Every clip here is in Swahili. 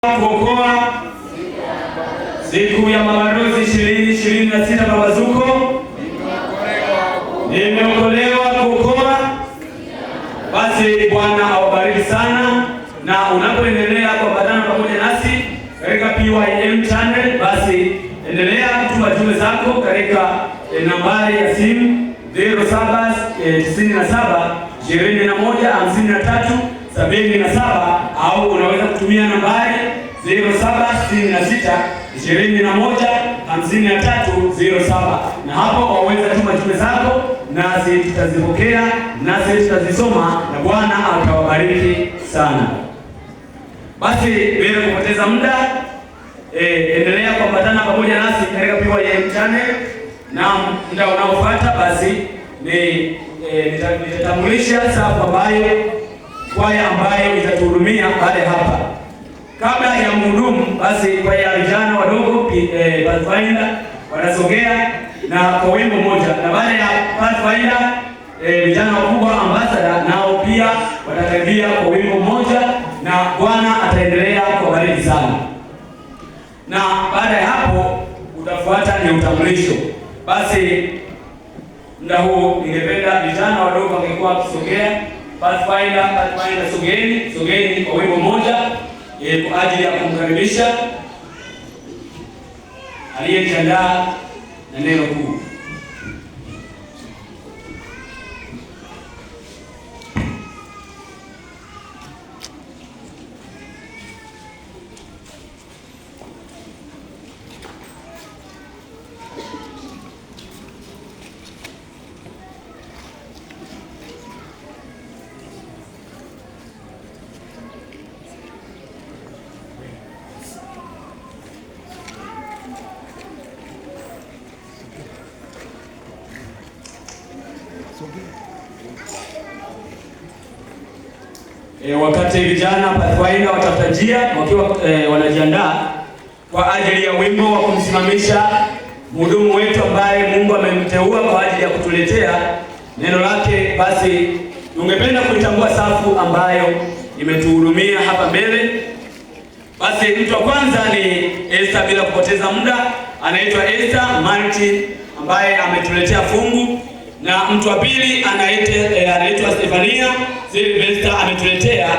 Kuokoa siku ya mabalozi 2026 Pambazuko, nimeokolewa kuokoa. Basi Bwana awabariki sana, na unapoendelea kuambatana pamoja nasi katika PYM channel, basi endelea kutuma jumbe zako katika nambari ya simu 0797 21 53 77, au unaweza kutumia nambari 0766 21 53 07, na hapo waweza tuma jumbe zako nasi tutazipokea, nasi tutazisoma, na Bwana atawabariki sana. Basi bila kupoteza muda, endelea kuambatana pamoja nasi katika PYM channel, na muda unaofuata basi nitatambulisha safu ambayo kwaya ambayo itatuhudumia baada ya hapa. Kabla ya mhudumu, basi kwaya vijana wadogo Pathfinder wanasogea na kwa wimbo moja, na baada ya Pathfinder vijana wakubwa Ambassador nao pia watakaribia kwa wimbo moja, na Bwana ataendelea kuwabariki sana. Na baada ya hapo utafuata ni utambulisho. Basi muda huu ningependa vijana wadogo wangekuwa wakisogea. Pathfinder sogeni kwa wimbo moja kwa ajili ya kumkaribisha aliyejiandaa na neno kuu. Wakati vijana Pathfinder watafuta njia wakiwa wanajiandaa kwa ajili ya wimbo wa kumsimamisha mhudumu wetu ambaye Mungu amemteua kwa ajili ya kutuletea neno lake, basi tungependa kuitambua safu ambayo imetuhudumia hapa mbele. Basi mtu wa kwanza ni Esther, bila kupoteza muda, anaitwa Esther Martin ambaye ametuletea fungu, na mtu wa pili anaitwa Stefania Sylvester ametuletea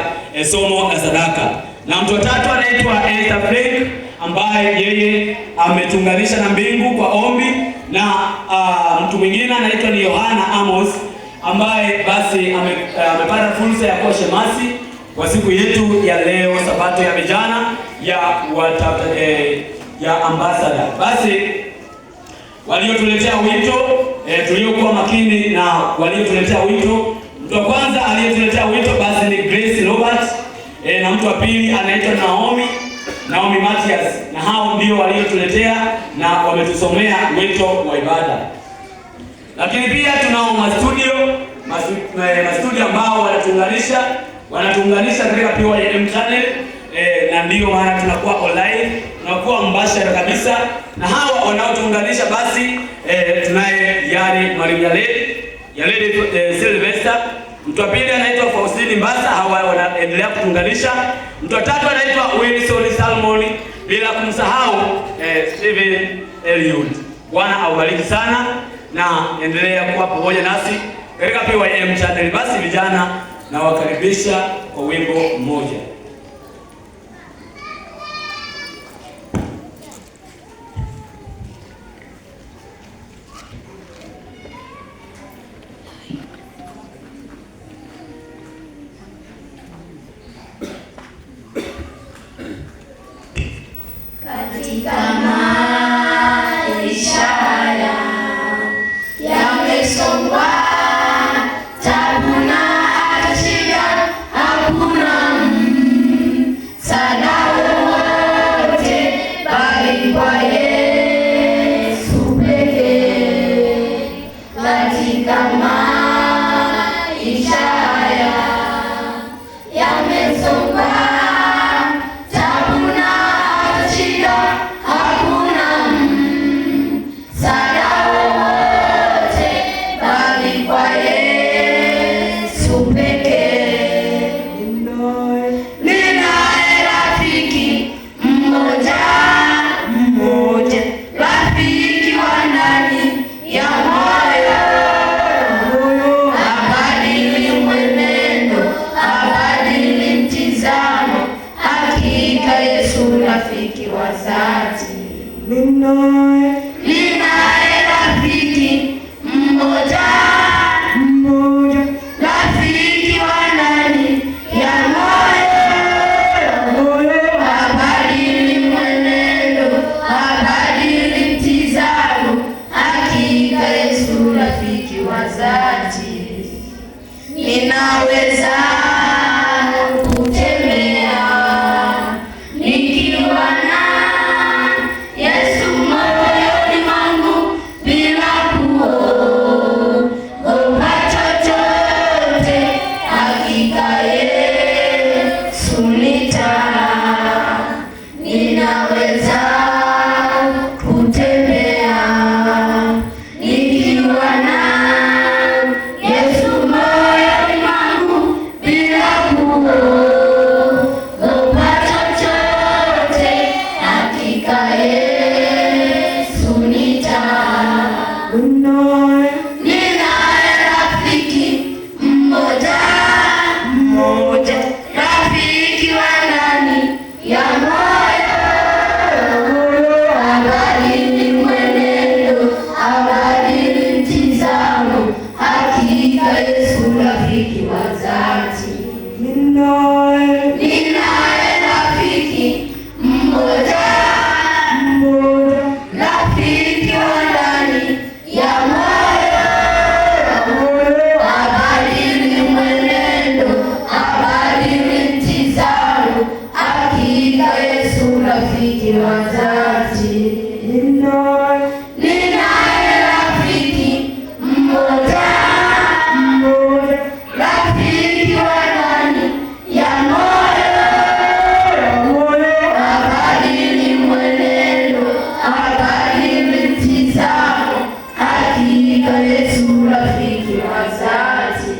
somo la sadaka, na mtu wa tatu anaitwa Esther Frank ambaye yeye ametunganisha na mbingu kwa ombi, na mtu mwingine anaitwa ni Yohana Amos ambaye basi amepata fursa ya kuwa shemasi kwa siku yetu ya leo, sabato ya vijana ya Ambassador. Basi waliotuletea wito tuliokuwa makini na waliotuletea wito, mtu wa kwanza aliyetuletea wito basi ni Grace Robert, na mtu wa pili anaitwa Naomi Matias, na hao ndio waliotuletea na wametusomea wito wa ibada. Lakini pia tunao mastudio ambao wanatuunganisha katika PYM channel, na ndio maana tunakuwa online, tunakuwa mbashara kabisa. Na hawa wanaotuunganisha basi tunaye Mwalimu Yaledi Sylvester, mtu wa pili anaitwa Faustini Mbasa, hawa wanaendelea kutuunganisha. Mtu wa tatu anaitwa Wilson Salmon, bila kumsahau Steven Eliud. Bwana awabariki sana, na endelea kuwa pamoja nasi katika PYM channel. Basi vijana na wakaribisha kwa wimbo mmoja. Katika maisha yamesongwa tabu na shida, hakuna msaada wowote bali kwa Yesu pekee. Katika maisha yamesongwa tabu na shida, rafiki wa dhati. Ninaye rafiki mmoja, rafiki wa ndani ya moyo, habadili mwenendo, habadili mtizamo. Hakika Yesu rafiki wa dhati. Ninaweza kutembea nikiwa na Yesu moyoni mwangu bila kuogopa chochote. Hakika Yesu ninaweza kutembea nikiwa na Yesu moyoni mwangu bila kuogopa chochote. Hakika Yesu ninaye rafiki mmoja, rafiki wa ndani ya moyo, habadili mwenendo, habadili mtizamo. Hakika Yesu rafiki wa dhati. Ninaye rafiki mmoja, rafiki wa ndani ya moyo, habadili mwenendo, habadili mtizamo. Hakika Yesu rafiki wa dhati. Ninaye rafiki mmoja, rafiki wa ndani ya moyo, habadili mwenendo, habadili mtizamo. Hakika Yesu rafiki wa dhati.